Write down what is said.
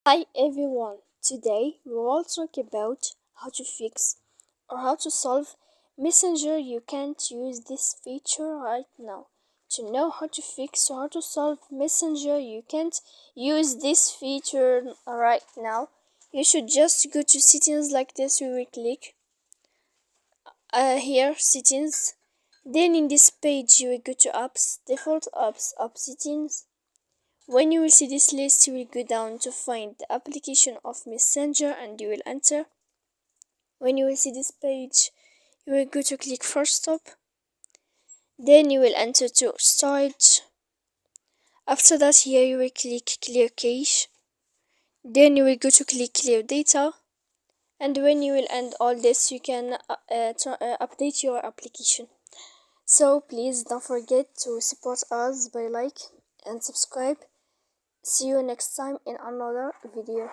Hi everyone, today we will talk about how to fix or how to solve Messenger. You can't use this feature right now. To know how to fix or how to solve Messenger, you can't use this feature right now. You should just go to settings like this. We will click here settings. Then in this page you will go to apps, default apps, app settings. When you will see this list, you will go down to find the application of Messenger and you will enter. When you will see this page, you will go to click first stop. Then you will enter to storage. After that, here you will click clear cache. Then you will go to click clear data. And when you will end all this, you can update your application. So please don't forget to support us by like and subscribe. See you next time in another video.